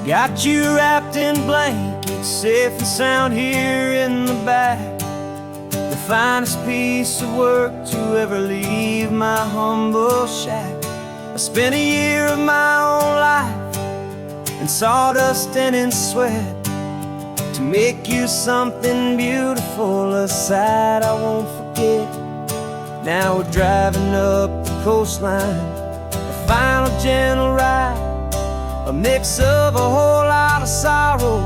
Got you wrapped in blankets, safe and sound here in the back. The finest piece of work to ever leave my humble shack. I spent a year of my own life in sawdust and in sweat to make you something beautiful, a sight I won't forget. Now we're driving up the coastline, a final gentle ride, a mix of a whole lot of sorrow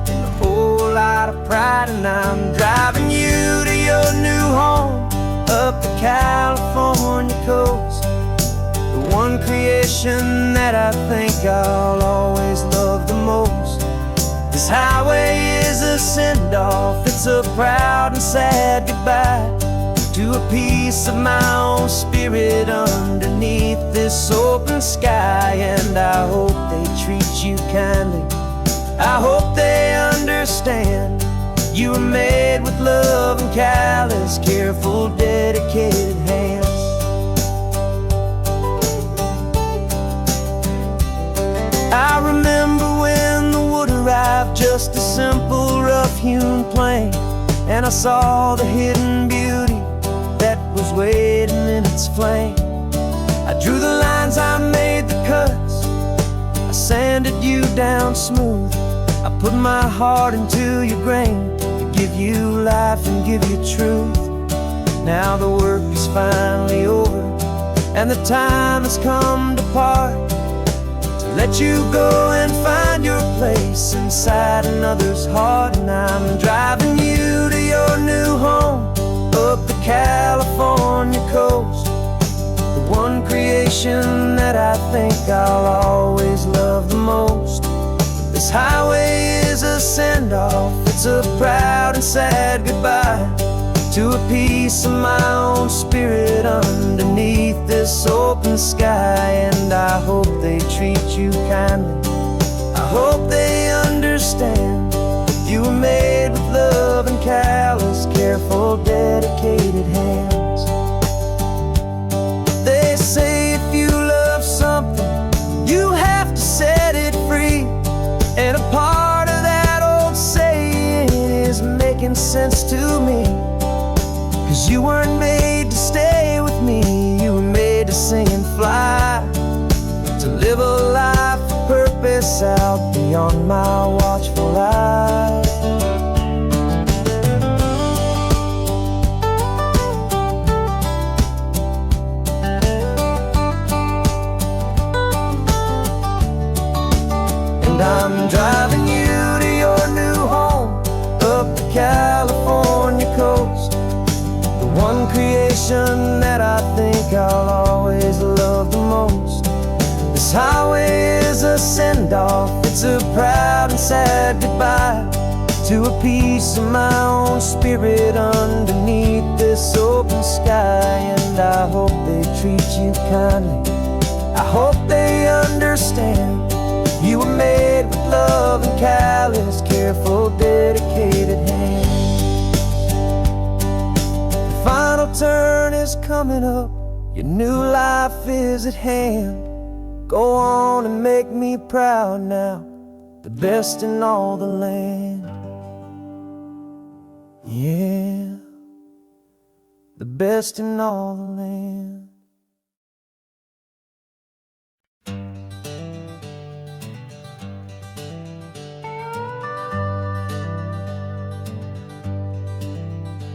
and a whole lot of pride. And I'm driving you to your new home up the California coast, the one creation that I think I'll always love the most. This highway is a send-off, it's a proud and sad goodbye to a piece of my own spirit underneath this open sky. And I hope they treat you kindly, I hope they understand you were made with love and callous, careful, dedicated hands. I remember when the wood arrived, just a simple rough-hewn plank, and I saw the hidden beauty that was waiting in its flame. I drew the lines, I made the cuts, I sanded you down smooth. I put my heart into your grain to give you life and give you truth. Now the work is finally over and the time has come to part, to let you go and find your place inside another's heart. And I'm driving you to your new home up the California coast, the one creation that I think I'll always love the most. This highway is a send-off, it's a proud and sad goodbye to a piece of my own spirit underneath this open sky. And I hope they treat you kindly, I hope they understand you were made with love and callous, careful, dedicated hands. They say if you love something, you have to set it free. And a part of that old saying is making sense to me, 'cause you weren't made to stay with me, you were made to sing and fly, to live a life of purpose out beyond my watchful eye. And I'm driving you to your new home up the California coast, the one creation that I think I'll always love the most. This highway is a send-off, it's a proud and sad goodbye to a piece of my own spirit underneath this open sky. And I hope they treat you kindly, I hope they understand you were made with love and callous, careful, dedicated hands. The final turn is coming up, your new life is at hand. Go on and make me proud now, the best in all the land. Yeah, the best in all the land.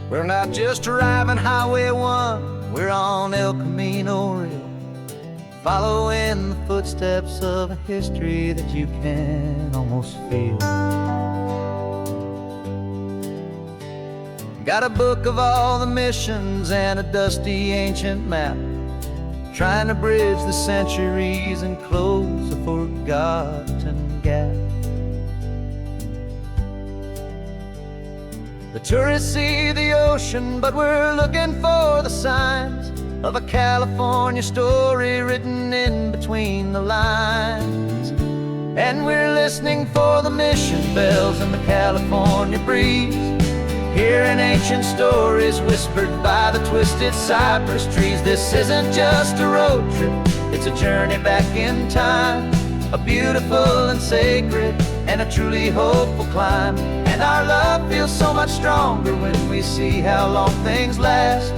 We're not just driving Highway 1, we're on El Camino Real, following the footsteps of a history that you can almost feel. Got a book of all the missions and a dusty ancient map, trying to bridge the centuries and close a forgotten gap. The tourists see the ocean, but we're looking for the signs of a California story written in between the lines. And we're listening for the mission bells in the California breeze, hearing ancient stories whispered by the twisted cypress trees. This isn't just a road trip, it's a journey back in time, a beautiful and sacred and a truly hopeful climb. And our love feels so much stronger when we see how long things last,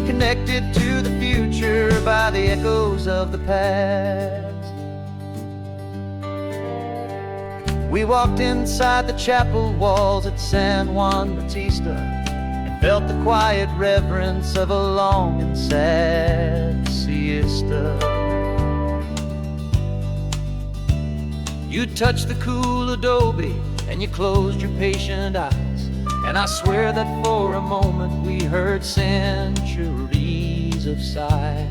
connected to the future by the echoes of the past. We walked inside the chapel walls at San Juan Bautista and felt the quiet reverence of a long and sad siesta. You touched the cool adobe and you closed your patient eyes, and I swear that for a moment we heard centuries of sighs.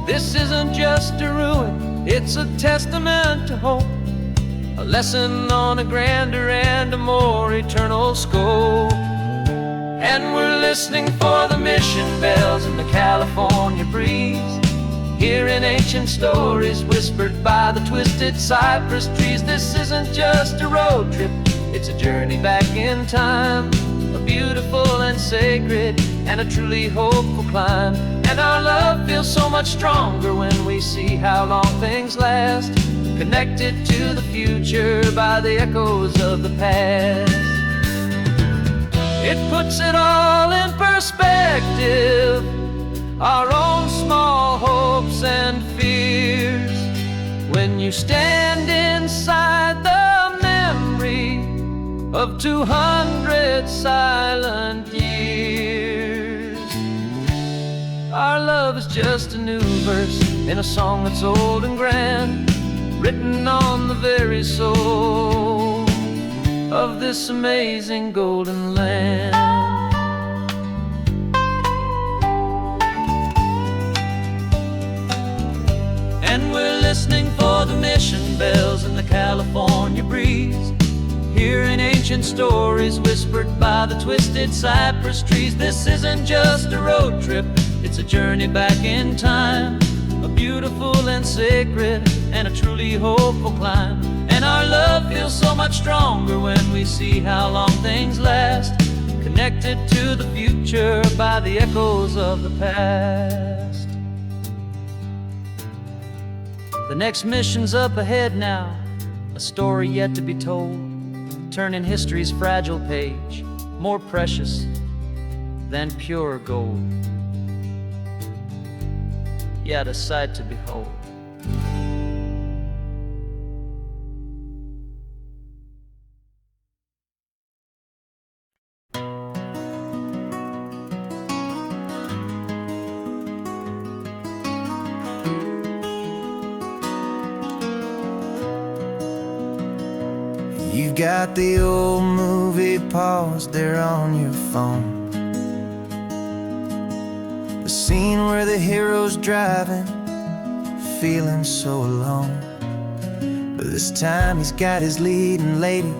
This isn't just a ruin, it's a testament to hope, a lesson on a grander and a more eternal scope. And we're listening for the mission bells in the California breeze, hearing ancient stories whispered by the twisted cypress trees. This isn't just a road trip, it's a journey back in time, a beautiful and sacred and a truly hopeful climb. And our love feels so much stronger when we see how long things last, connected to the future by the echoes of the past. It puts it all in perspective, our own small hopes and fears, when you stand inside the memory of 200 silent years. Our love is just a new verse in a song that's old and grand, written on the very soul of this amazing golden land. And we're listening for the mission bells in the California breeze, hearing ancient stories whispered by the twisted cypress trees. This isn't just a road trip, it's a journey back in time, a beautiful and sacred and a truly hopeful climb. And our love feels so much stronger when we see how long things last, connected to the future by the echoes of the past. The next mission's up ahead now, a story yet to be told, turning history's fragile page more precious than pure gold. Yet a sight to behold. You've got the old movie paused there on your phone, the scene where the hero's driving, feeling so alone. But this time he's got his leading lady,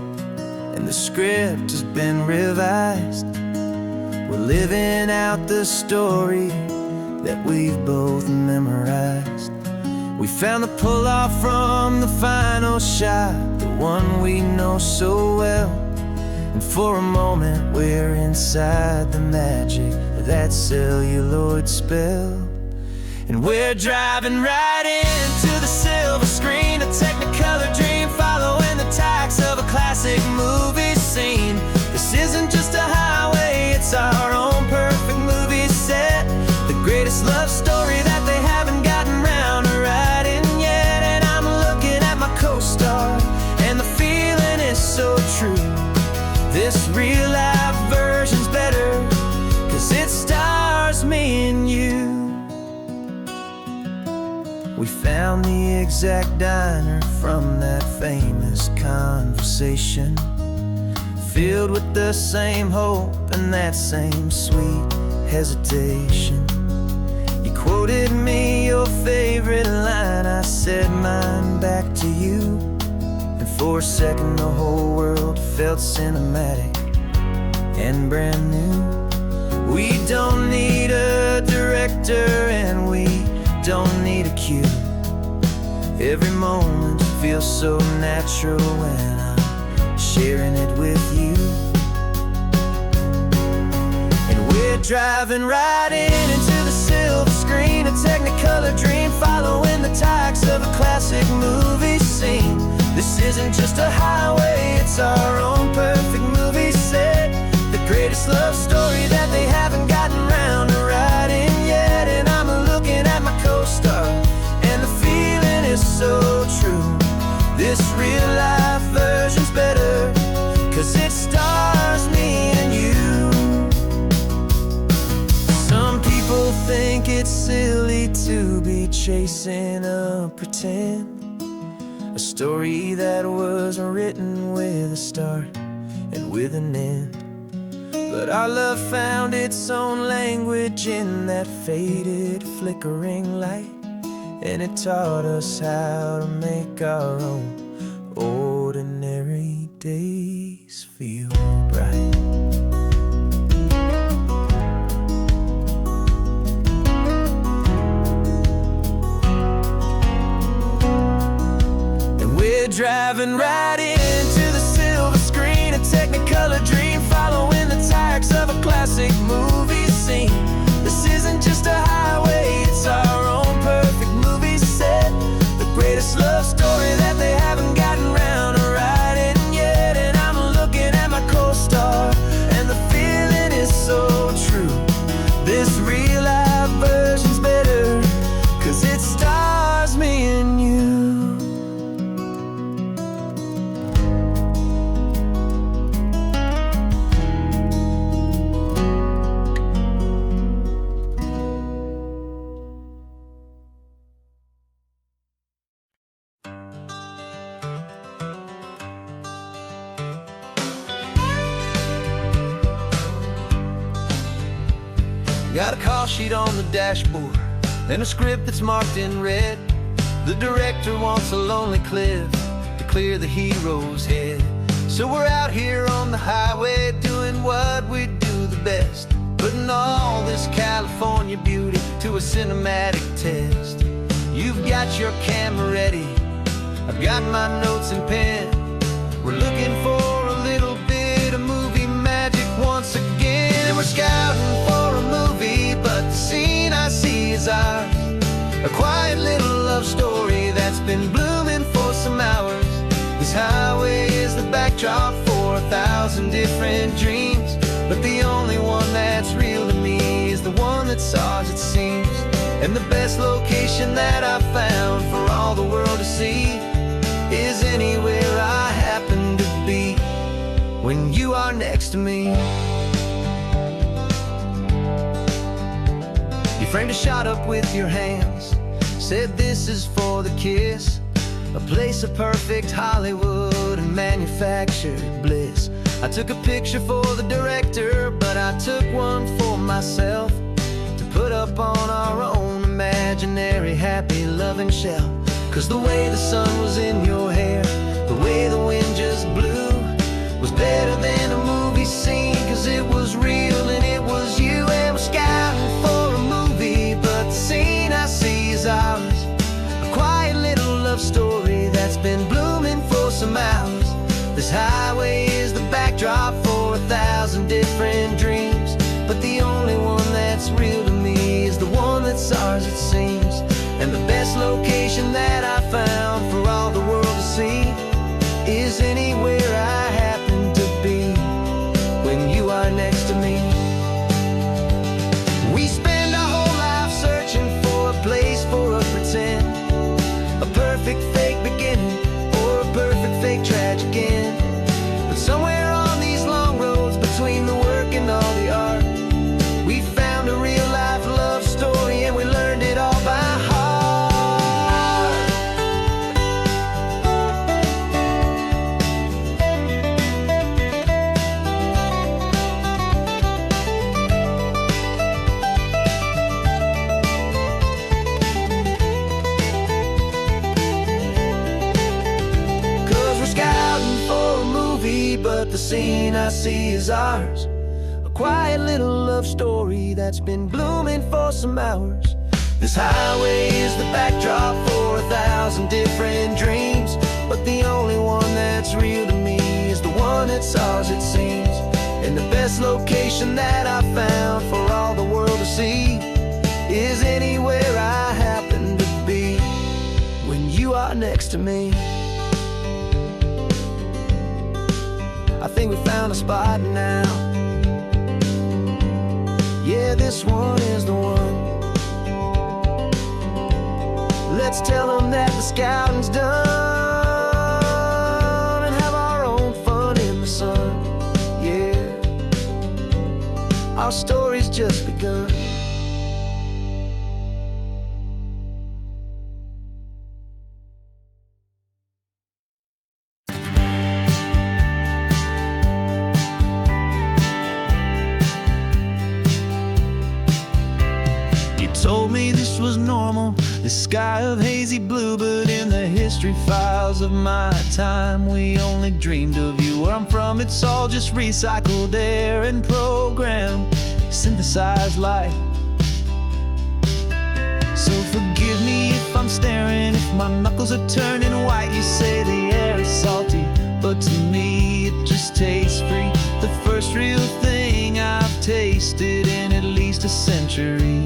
and the script has been revised. We're living out the story that we've both memorized. We found the pull-off from the final shot, the one we know so well. And for a moment we're inside the magic of that celluloid spell. And we're driving right into the silver screen, a technicolor dream following the tacks of a classic movie scene. This isn't just a highway, it's our own perfect movie set, the greatest love story that they haven't gotten round to writing yet. And I'm looking at my co-star, and the feeling is so true. This real life version's better, 'cause it stars me and you. We found the exact diner from that famous conversation, filled with the same hope and that same sweet hesitation. You quoted me your favorite line, I said mine back to you. And for a second the whole world felt cinematic and brand new. We don't need a director and we don't need a cue. Every moment feels so natural when I'm sharing it with you. And we're driving right into the silver screen, a technicolor technicolor dream, following the tacks of a classic movie scene. This isn't just a highway, it's our own perfect movie set. The greatest love story that they haven't gotten round to writing yet. And I'm looking at my co-star, and the feeling is so true. This real life version's better, 'cause it stars me and you. Some people think it's silly to be chasing a pretend, a story that was written with a start and with an end. But our love found its own language in that faded, flickering light, and it taught us how to make our own ordinary days feel bright. And we're driving right into the silver screen, a technicolor dream, following the tacks of a classic movie scene. This isn't just a highway, it's our own perfect movie set. The greatest love story that they haven't gotten round to writing yet. And I'm looking at my co-star, and the feeling is so true. This real life version's better, 'cause it stars me and you. Got a call sheet on the dashboard and a script that's marked in red. The director wants a lonely cliff to clear the hero's head. So we're out here on the highway doing what we do the best, putting all this California beauty to a cinematic test. You've got your camera ready, I've got my notes and pen. We're looking for a little bit of movie magic once again. And we're scouting for a movie, but the scene I see is ours. A quiet little love story that's been blooming for some hours. This highway is the backdrop for 1,000 different dreams, but the only one that's real to me is the one that's ours, it seems. And the best location that I've found for all the world to see is anywhere I happen to be when you are next to me. You framed a shot up with your hands, said this is for the kiss, a place of perfect Hollywood and manufactured bliss. I took a picture for the director, but I took one for myself to put up on our own imaginary happy loving shelf. 'Cause the way the sun was in your hair, the way the wind just blew, was better than a movie scene, 'cause it was real and it was you. And we're scouting for a movie, but the scene I see is ours. A quiet little love story that's been blooming for some hours. This highway is the backdrop for 1,000 different dreams, but the only one that's real to me is the one that's ours, it seems. And the best location that I found for all the world to see is anywhere I happen to be when you are next to me. We spend our whole life searching for a place for a pretend, a perfect fake beginning or a perfect fake tragic end. But somewhere on these long roads between the work and all the art, we found a real life love story, and we learned it all by heart. But the scene I see is ours. A quiet little love story that's been blooming for some hours. This highway is the backdrop for 1,000 different dreams, but the only one that's real to me is the one that's ours, it seems. And the best location that I found for all the world to see is anywhere I happen to me. I think we found a spot now. Yeah, this one is the one. Let's tell them that the scouting's done and have our own fun in the sun. Yeah, our story's just begun. Told me this was normal, this sky of hazy blue, but in the history files of my time, we only dreamed of you. Where I'm from, it's all just recycled air and programmed, synthesized light. So forgive me if I'm staring, if my knuckles are turning white. You say the air is salty, but to me it just tastes free. The first real thing I've tasted in at least a century.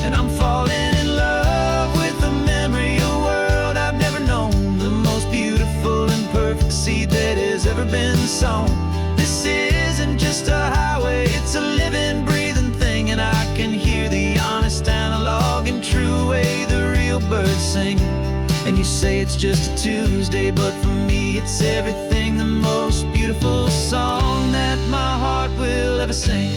And I'm falling in love with the memory of a world I've never known, the most beautiful and perfect seed that has ever been sown. This isn't just a highway, it's a living, breathing thing, and I can hear the honest analog and true way the real birds sing. And you say it's just a Tuesday, but for me it's everything, the most beautiful song that my heart will ever sing.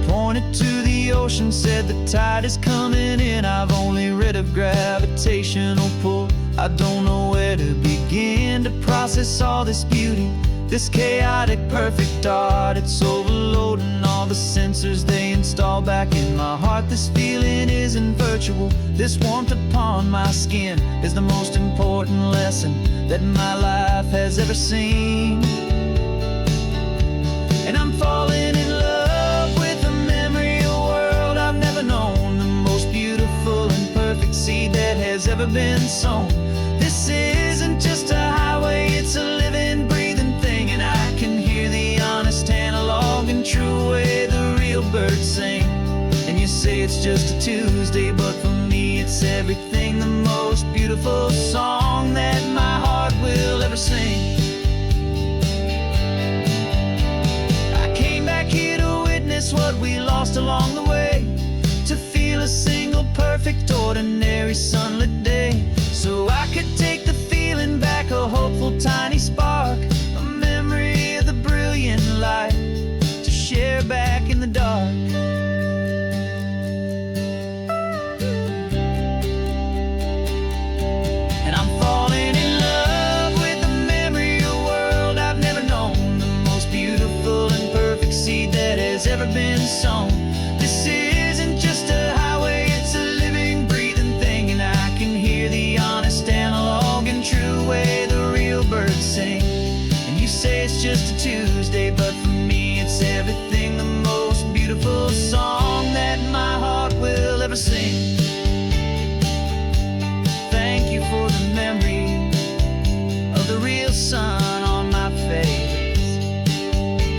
Pointed to the ocean, said the tide is coming in. I've only read of gravitational pull. I don't know where to begin to process all this beauty, this chaotic perfect art. It's overloading all the sensors they install back in my heart. This feeling isn't virtual, this warmth upon my skin is the most important lesson that my life has ever seen. And I'm falling in love with a memory of a world I've never known, the most beautiful and perfect seed that has ever been sown. This isn't just a highway, it's a living, breathing thing, and I can hear the honest analog and true way the real birds sing. And you say it's just a Tuesday, but for me it's everything, the most beautiful song that my heart will ever sing. Here to witness what we lost along the way, to feel a single perfect ordinary sunlit day, so I could take the feeling back, a hopeful tiny spark, a memory of the brilliant light to share back in the dark. And I'm falling in love with the memory of a world I've never known, the most beautiful and perfect seed that has ever been sown. This isn't just a highway, it's a living, breathing thing, and I can hear the honest analog and true way the real birds sing. And you say it's just a Tuesday, but for me it's everything, the most beautiful song that my heart will ever sing. Thank you for the memory of the real sun on my face,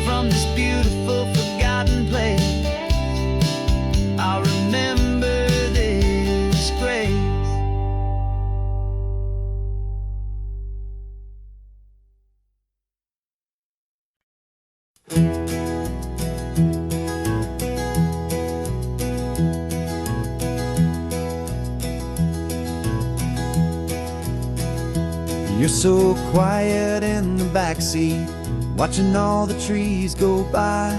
from this beautiful forgotten place. I'll remember this grace. You're so quiet in the backseat, watching all the trees go by.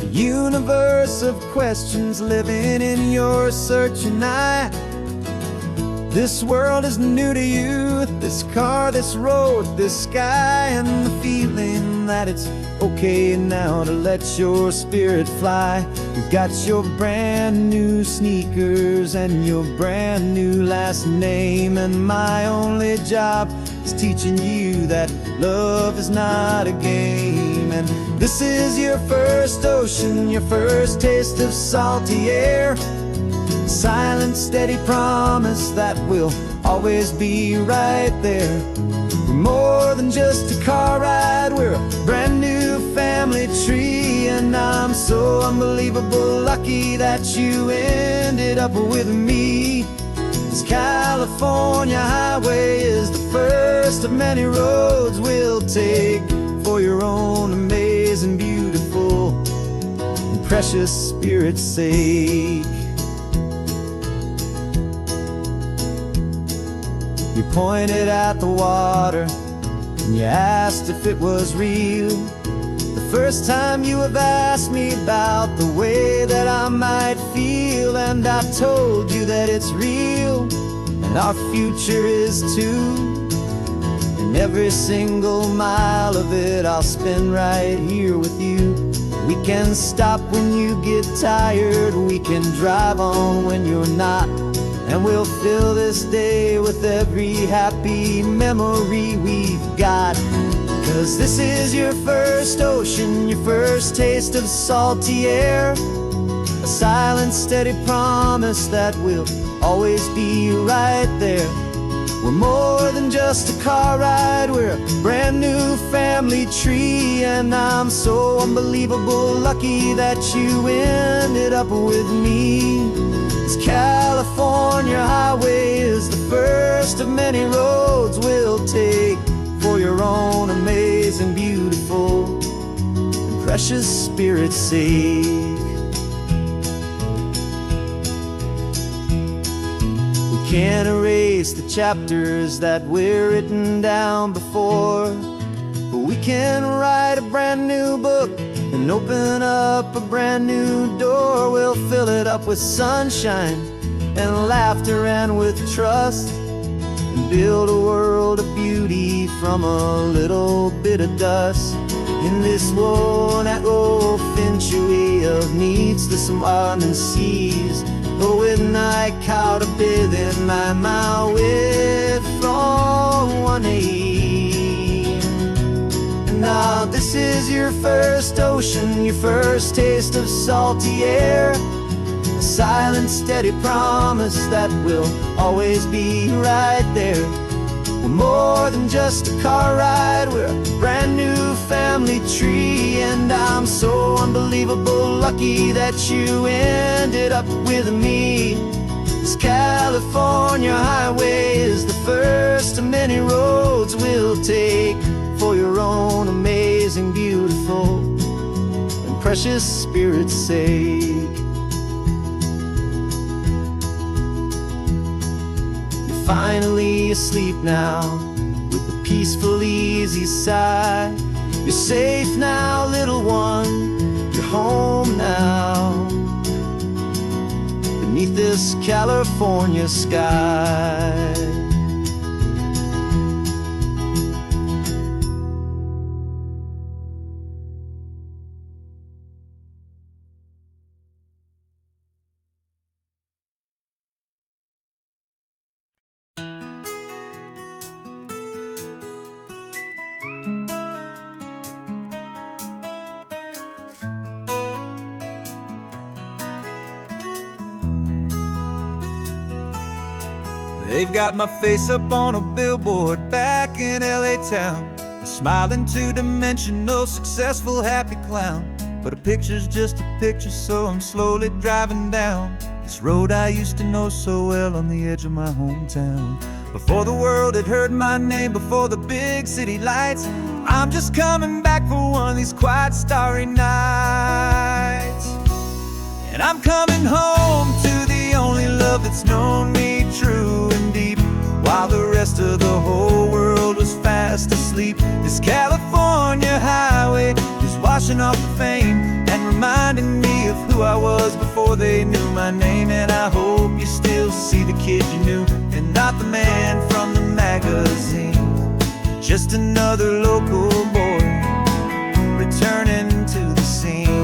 A universe of questions living in your searching eye. This world is new to you, this car, this road, this sky, and the feeling that it's okay now to let your spirit fly. You've got your brand new sneakers and your brand new last name, and my only job is teaching you that love is not a game. And this is your first ocean, your first taste of salty air, silent, steady promise that we'll always be right there. We're more than just a car ride, we're a brand new family tree. And I'm so unbelievable lucky that you ended up with me. This California highway is the first of many roads we'll take for your own amazing, beautiful, and precious spirit's sake. You pointed at the water and you asked if it was real. The first time you have asked me about the way that I might feel, and I told you that it's real and our future is too. And every single mile of it I'll spend right here with you. We can stop when you get tired, we can drive on when you're not, and we'll fill this day with every happy memory we've got. 'Cause this is your first ocean, your first taste of salty air, a silent, steady promise that we'll always be right there. We're more than just a car ride, we're a brand new family tree. And I'm so unbelievable lucky that you ended up with me. This California highway is the first of many roads we'll take for your own amazing, beautiful, and precious spirit's sake. We can't erase the chapters that we're written down before, but we can write a brand new book and open up a brand new door. We'll fill it up with sunshine and laughter and with trust, and build a world of beauty from a little bit of dust. In this world that finchuí of needs the smarten seas, but with night caught a bit in my way from one aid. And now this is your first ocean, your first taste of salty air, a silent, steady promise that we'll always be right there. We're more than just a car ride, we're a brand new family tree. And I'm so unbelievable lucky that you ended up with me. This California highway is the first of many roads we'll take for your own amazing, beautiful, and precious spirit's sake. Finally asleep now, with a peaceful, easy sigh. You're safe now, little one, you're home now, beneath this California sky. They've got my face up on a billboard back in LA town, a smiling, two-dimensional, successful, happy clown. But a picture's just a picture, so I'm slowly driving down this road I used to know so well on the edge of my hometown. Before the world had heard my name, before the big city lights, I'm just coming back for one of these quiet, starry nights. And I'm coming home to the only love that's known me true and deep, while the rest of the whole world was fast asleep. This California highway is washing off the fame and reminding me of who I was before they knew my name. And I hope you still see the kid you knew, and not the man from the magazine. Just another local boy returning to the scene.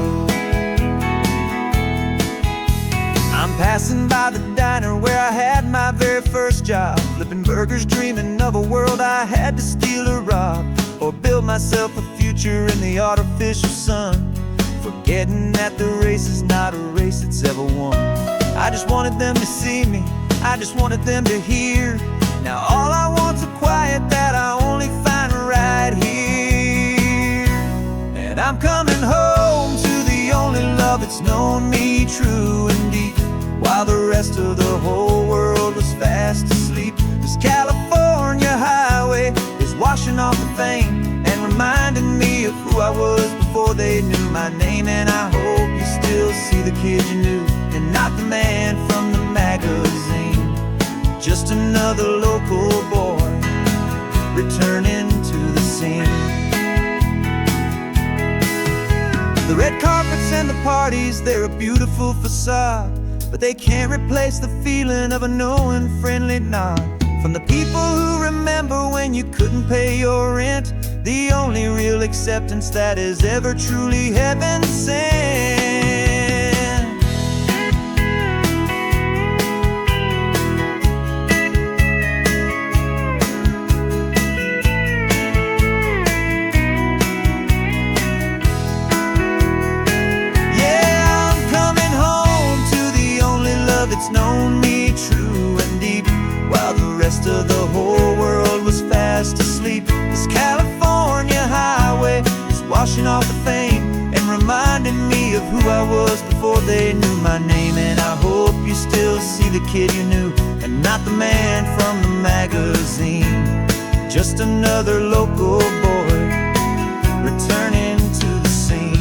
I'm passing by the diner where I had my very first job, flipping burgers, dreaming of a world I had to steal or rob, or build myself a future in the artificial sun, forgetting that the race is not a race that's ever won. I just wanted them to see me, I just wanted them to hear rest of the whole world was fast asleep. This California highway is washing off the fame and reminding me of who I was before they knew my name. And I hope you still see the kid you knew and not the man from the magazine. Just another local boy returning to the scene. The red carpets and the parties, they're a beautiful facade, but they can't replace the feeling of a knowing, friendly nod from the people who remember when you couldn't pay your rent. The only real acceptance that is ever truly heaven sent. That's known me true and deep, while the rest of the whole world was fast asleep. This California highway is washing off the fame and reminding me of who I was before they knew my name. And I hope you still see the kid you knew and not the man from the magazine. Just another local boy returning to the scene.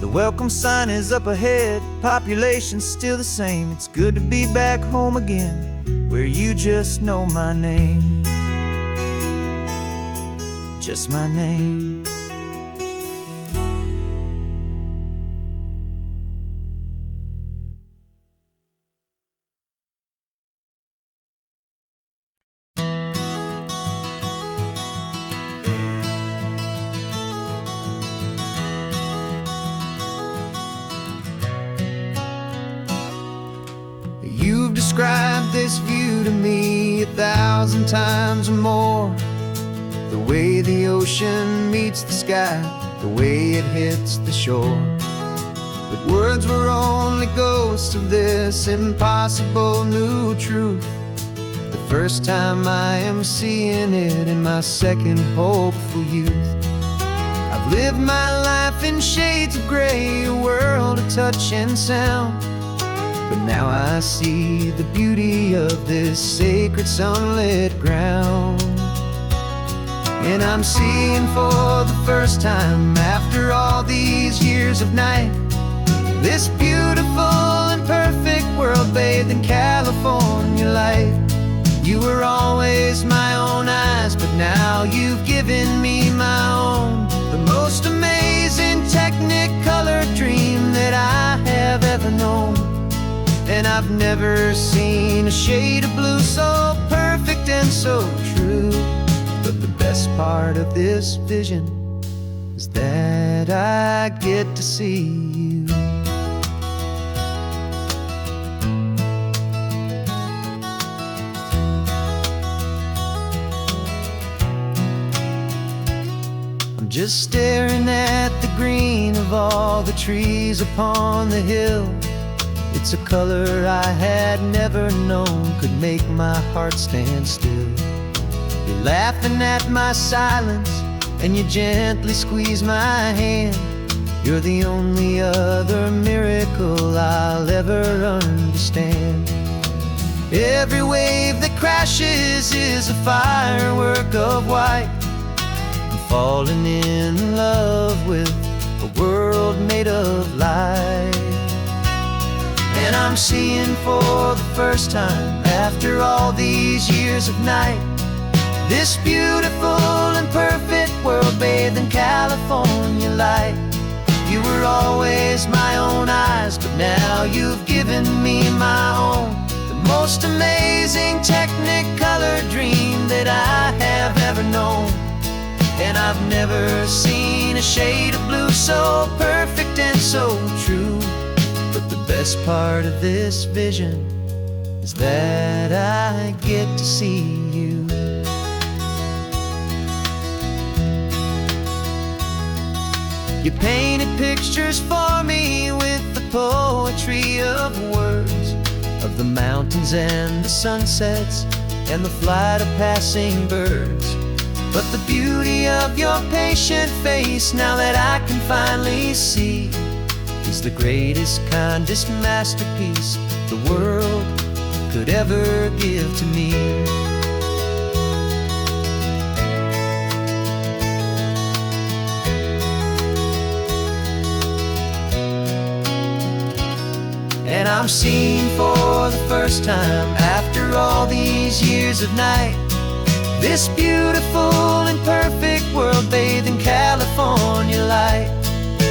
The welcome sign is up ahead, population's still the same. It's good to be back home again, where you just know my name. Just my name. You've described this view to me 1,000 times or more. The way the ocean meets the sky, the way it hits the shore. But words were only ghosts of this impossible new truth. The first time I am seeing it in my second hopeful youth. I've lived my life in shades of gray, a world of touch and sound. But now I see the beauty of this sacred sunlit ground. And I'm seeing for the first time, after all these years of night, this beautiful and perfect world bathed in California light. You were always my own eyes, but now you've given me my own. The most amazing technicolor dream that I have ever known. And I've never seen a shade of blue so perfect and so true. But the best part of this vision is that I get to see you. I'm just staring at the green of all the trees upon the hill. It's a color I had never known could make my heart stand still. You're laughing at my silence and you gently squeeze my hand. You're the only other miracle I'll ever understand. Every wave that crashes is a firework of white. I'm falling in love with a world made of light. And I'm seeing for the first time, after all these years of night, this beautiful and perfect world bathed in California light. You were always my own eyes, but now you've given me my own. The most amazing technicolor dream that I have ever known. And I've never seen a shade of blue so perfect and so true. But the best part of this vision is that I get to see you. You painted pictures for me with the poetry of words, of the mountains and the sunsets and the flight of passing birds. But the beauty of your patient face, now that I can finally see, is the greatest, kindest masterpiece the world could ever give to me. And I'm seeing for the first time, after all these years of night, this beautiful and perfect world bathed in California light.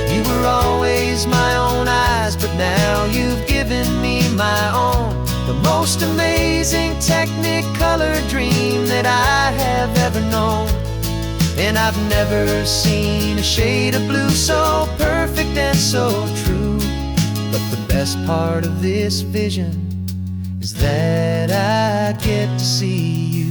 You were always my own eyes, but now you've given me my own, the most amazing technicolor dream that I have ever known. And I've never seen a shade of blue so perfect and so true. But the best part of this vision is that I get to see you.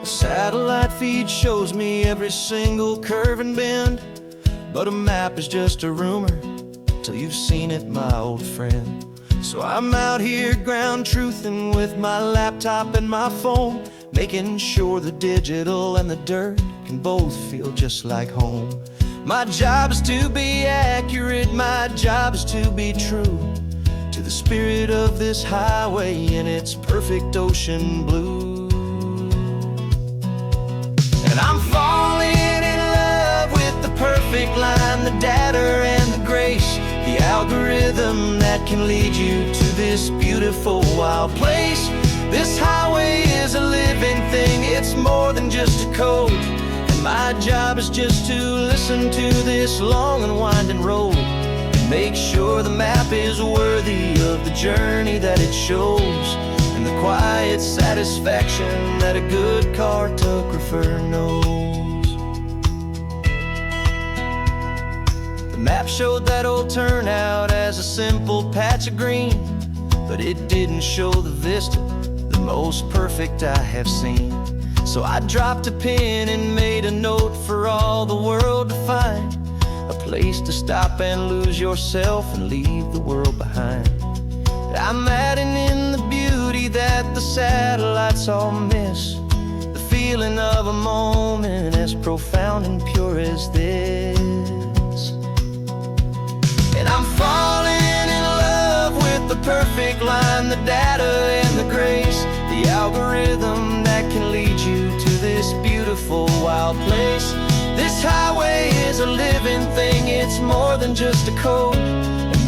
Satellite feed shows me every single curve and bend, but a map is just a rumor till you've seen it, my old friend. So I'm out here ground truthing with my laptop and my phone, making sure the digital and the dirt can both feel just like home. My job is to be accurate, my job is to be true to the spirit of this highway in its perfect ocean blue. And I'm falling in love with the perfect line, the data and the grace, the algorithm that can lead you to this beautiful wild place. This highway is a living thing, it's more than just a code. And my job is just to listen to this long and winding road and make sure the map is worthy of the journey that it shows, and the quiet satisfaction that a good cartographer knows. The map showed that old turnout as a simple patch of green, but it didn't show the vista, the most perfect I have seen. So I dropped a pin and made a note for all the world to find, a place to stop and lose yourself and leave the world behind. I'm adding in the beauty that the satellites all miss, the feeling of a moment as profound and pure as this. And I'm falling in love with the perfect line, the data and the grace, the algorithm that can lead you to this beautiful wild place. This highway is a living thing, it's more than just a code.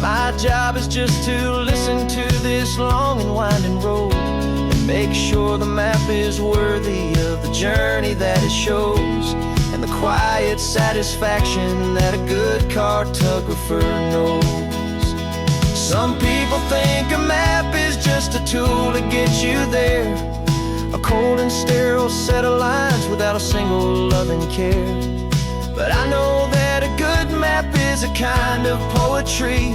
My job is just to listen to this long and winding road and make sure the map is worthy of the journey that it shows, and the quiet satisfaction that a good cartographer knows. Some people think a map is just a tool to get you there, a cold and sterile set of lines without a single loving care. But I know that a good map is a kind of poetry,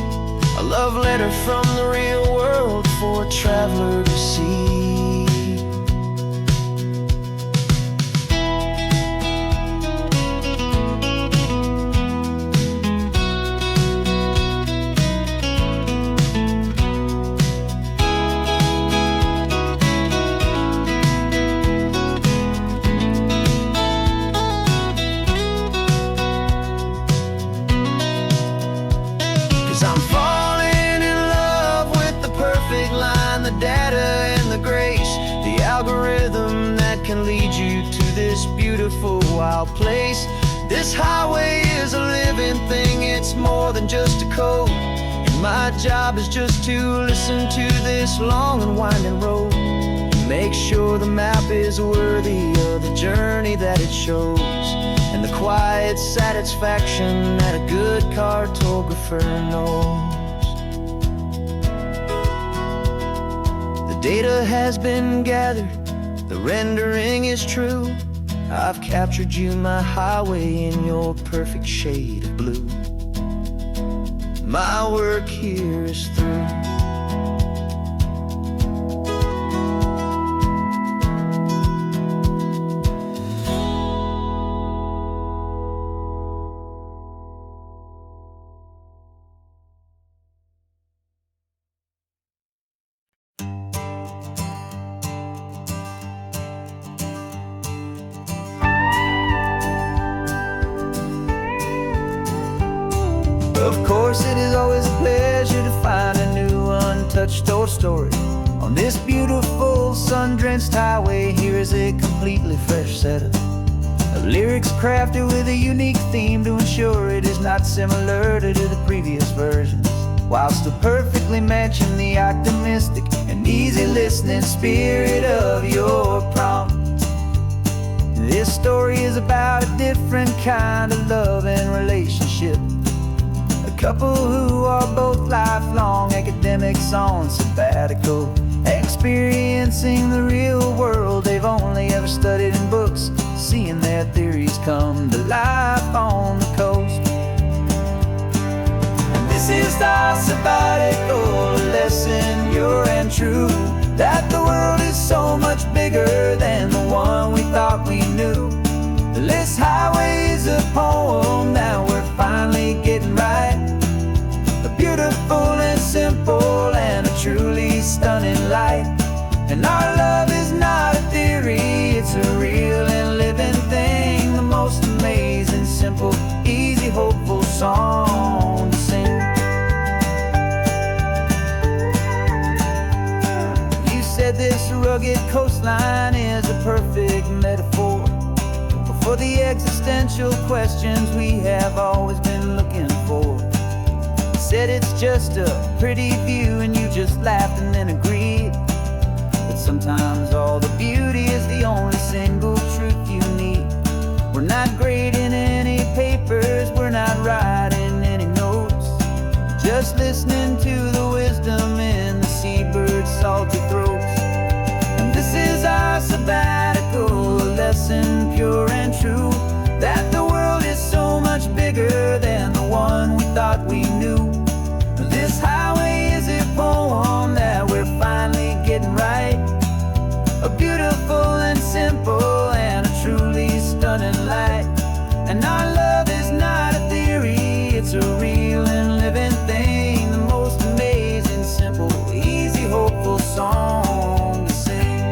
a love letter from the real world for a traveler to see. 'Cause I'm falling in love with the perfect line, the data and the grace, the algorithm that can lead you to this beautiful wild place. This highway is a living thing, it's more than just a code. And my job is just to listen to this long and winding road, make sure the map is worthy of the journey that it shows, and the quiet satisfaction that a good cartographer knows. The data has been gathered, the rendering is true. I've captured you, my highway, in your perfect shade of blue. My work here is through. Of course, it is always a pleasure to find a new untouched old story. On this beautiful sun-drenched highway, here is a completely fresh set of lyrics crafted with a unique theme to ensure it is not similar to the previous versions, while still perfectly matching the optimistic and easy listening spirit of your prompt. This story is about a different kind of love and relationship. A couple who are both lifelong academics on sabbatical, experiencing the real world they've only ever studied in books, seeing their theories come to life on the coast. And this is our sabbatical lesson, pure and true, that the world is so much bigger than the one we thought we knew. This highway is a poem that we're finally getting right. A beautiful and simple and a truly stunning light. And our love is not a theory, it's a real and living thing. The most amazing, simple, easy, hopeful song to sing. You said this rugged coastline is a perfect metaphor for the existential questions we have always been looking for. Said it's just a pretty view and you just laughed and then agreed. But sometimes all the beauty is the only single truth you need. We're not grading any papers, we're not writing any notes, just listening to the wisdom in the seabird's salty throats. And this is our sabbatical lesson, pure and true, that the world is so much bigger than the one we thought we knew. This highway is a poem that we're finally getting right. A beautiful and simple and a truly stunning light. And our love is not a theory, it's a real and living thing. The most amazing, simple, easy, hopeful song to sing.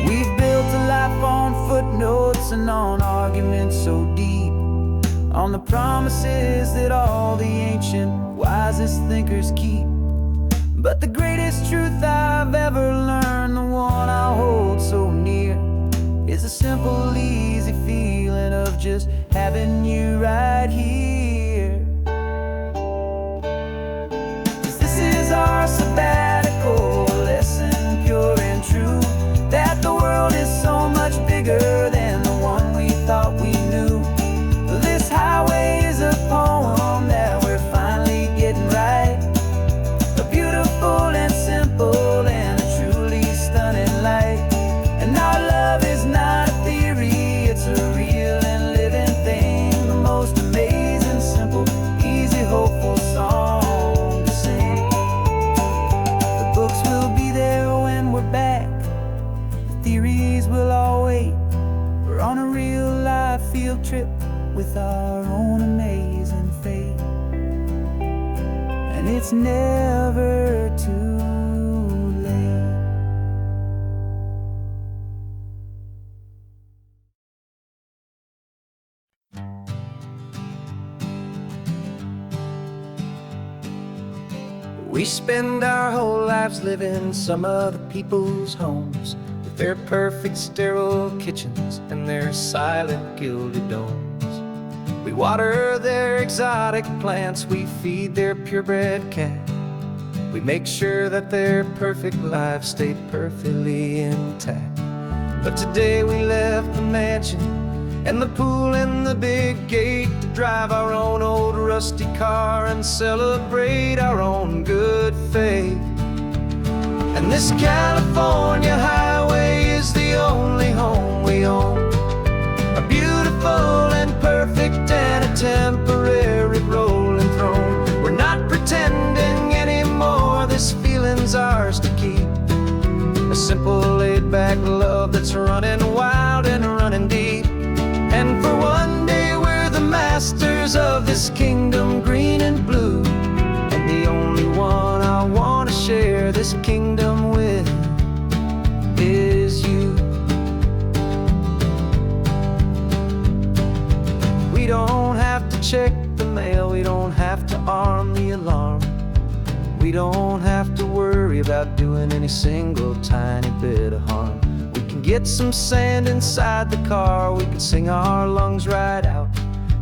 We've built a life on footnotes and on arguments so deep, on the promises that all the ancient, wisest thinkers keep. But the greatest truth I've ever learned, the one I hold so near, is a simple, easy feeling of just having you right here. 'Cause this is our sabbatical lesson, pure and true, that the world is so much bigger than the one we thought we knew. This highway is a poem that we're finally getting right. A beautiful and simple and a truly stunning light. And our love is not a theory, it's a real and living thing. The most amazing, simple, easy, hopeful song to sing. The books will be there when we're back, the theories will all wait. We're on a real life field trip with our own amazing fate. And it's never too late. We spend our whole lives living some other people's homes, with their perfect sterile kitchens and their silent gilded domes. We water their exotic plants, we feed their purebred cat. We make sure that their perfect lives stay perfectly intact. But today we left the mansion and the pool and the big gate to drive our own old rusty car and celebrate our own good faith. And this California highway is the only home we own, a beautiful and perfect and a temporary rolling throne. We're not pretending anymore, this feeling's ours to keep. A simple laid-back love that's running wild and running deep. And for one day we're the masters of this kingdom, green and blue. And the only one I want to share this kingdom with is you. We don't have to check the mail. We don't have to arm the alarm. We don't have to worry about doing any single tiny bit of harm. We can get some sand inside the car. We can sing our lungs right out,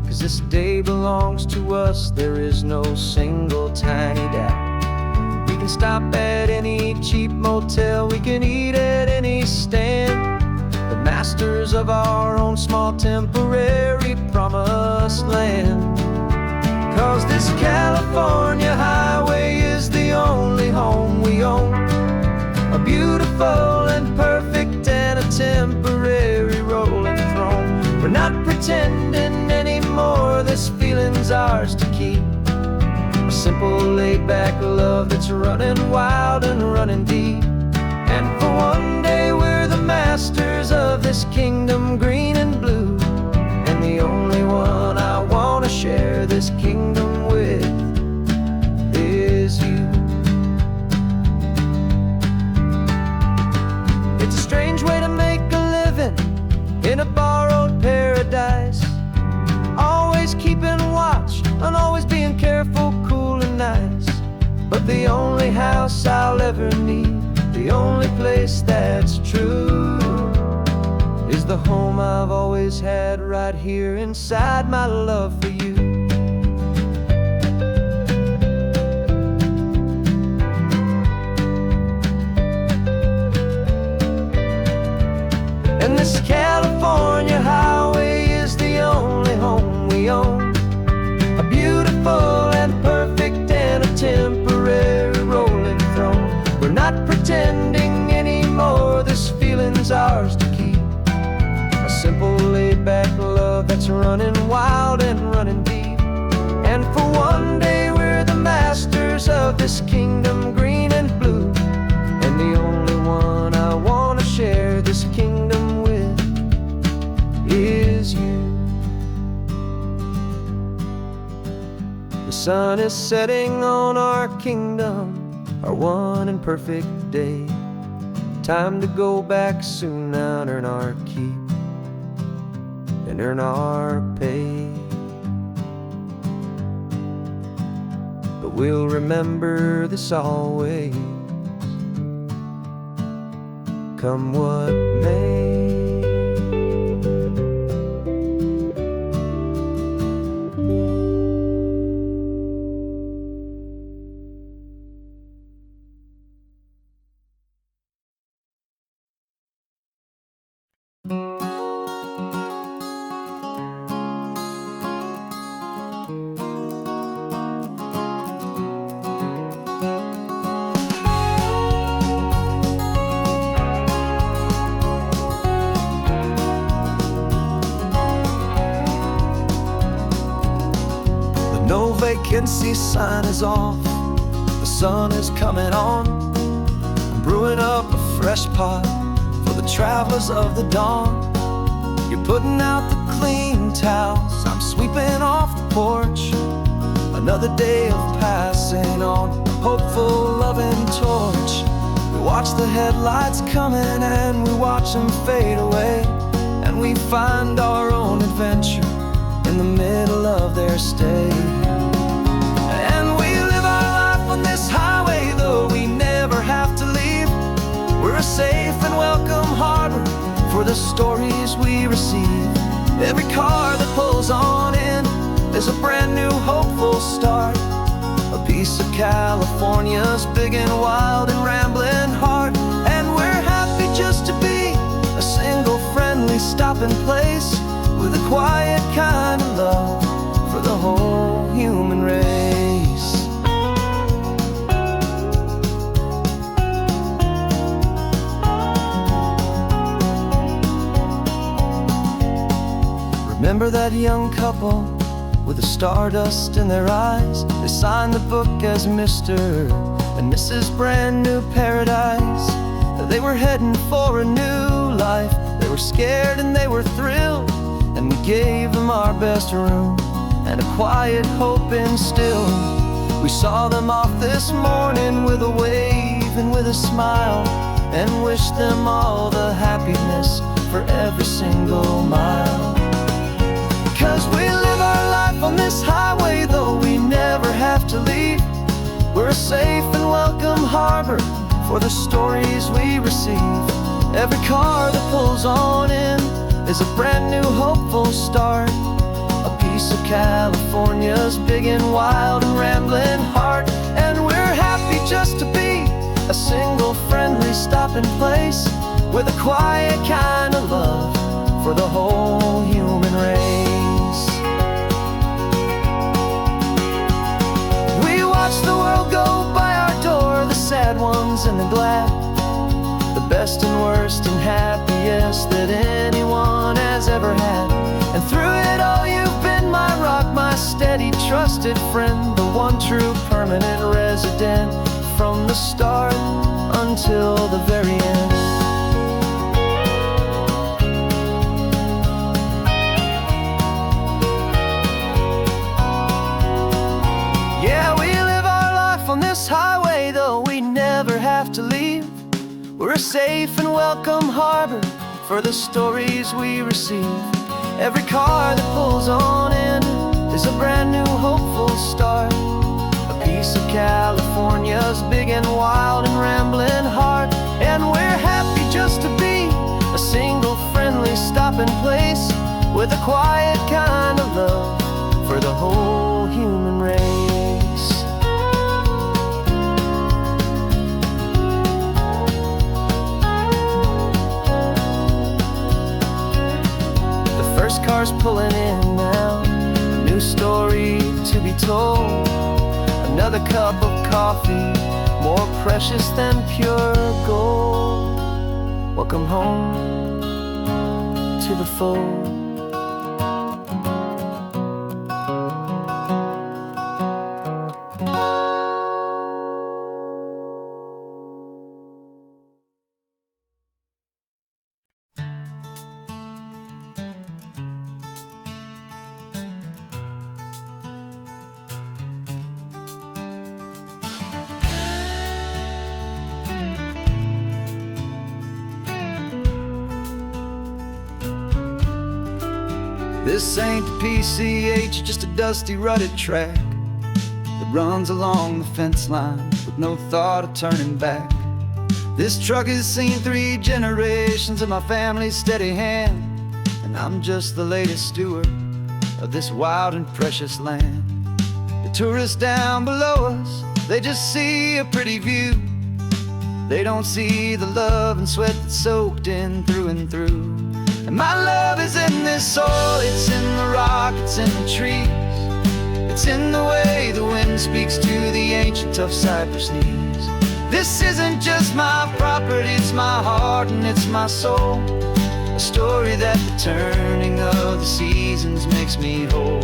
'cause this day belongs to us. There is no single tiny doubt. We can stop at any cheap motel. We can eat at any stand. The masters of our own small temporary promised land. 'Cause this California highway is the only home we own. A beautiful and perfect and a temporary rolling throne. We're not pretending anymore, this feeling's ours to keep. A simple laid-back love that's running wild and running deep. And for one day we're the masters of this kingdom green and blue. And the only one I want to share this kingdom with is you. It's a strange way to make a living in a borrowed paradise. Always keeping watch and always being careful, cool and nice. But the only house I'll ever need, the only place that's true, is the home I've always had right here inside my love for you. And this California highway is the only home we own. A beautiful and perfect and a temporary rolling throne. We're not pretending anymore, this feeling's ours to keep. A simple laid-back love that's running wild and running deep. And for one day we're the masters of this kingdom green and blue. And the only one I want to share this kingdom with is you. The sun is setting on our kingdom, our one and perfect day. Time to go back soon now and earn our keep and earn our pay. But we'll remember this always, come what may. No vacancy sign is off, the sun is coming on. I'm brewing up a fresh pot for the travelers of the dawn. You're putting out the clean towels, I'm sweeping off the porch. Another day of passing on, a hopeful loving torch. We watch the headlights coming and we watch them fade away. And we find our own adventure in the middle of their stay. And we live our life on this highway, though we never have to leave. We're a safe and welcome harbor for the stories we receive. Every car that pulls on in is a brand new hopeful start. A piece of California's big and wild and rambling heart. And we're happy just to be a single friendly stopping place, with a quiet kind of love for the whole human race. Remember that young couple with the stardust in their eyes? They signed the book as Mr. and Mrs. Brand New Paradise. They were heading for a new life. They were scared and they were thrilled, and we gave them our best room and a quiet hope instilled. We saw them off this morning with a wave and with a smile, and wished them all the happiness for every single mile. 'Cause we live our life on this highway, for the stories we receive. Every car that pulls on in is a brand new hopeful start. A piece of California's big and wild and rambling heart. And we're happy just to be a single friendly stopping place, with a quiet kind of love for the whole human race. We watch the world go by our door, the sad ones and the glad, the best and worst and happiest that anyone has ever had. And through it all you've been my rock, my steady trusted friend, the one true permanent resident, from the start until the very end. Yeah, we live our life on this highway, though we never have to leave. We're a safe and welcome harbor for the stories we receive. Every car that pulls on in is a brand new hopeful start. A piece of California's big and wild and rambling heart. And we're happy just to be a single friendly stopping place, with a quiet kind of love for the whole human race. First car's pulling in now, a new story to be told. Another cup of coffee, more precious than pure gold. Welcome home to the fold. This ain't the PCH, just a dusty rutted track that runs along the fence line with no thought of turning back. This truck has seen 3 generations of my family's steady hand, and I'm just the latest steward of this wild and precious land. The tourists down below us, they just see a pretty view. They don't see the love and sweat that's soaked in through and through. And my love is in this soil, it's in the rock, it's in the trees. It's in the way the wind speaks to the ancient tough cypress knees. This isn't just my property, it's my heart and it's my soul. A story that the turning of the seasons makes me whole.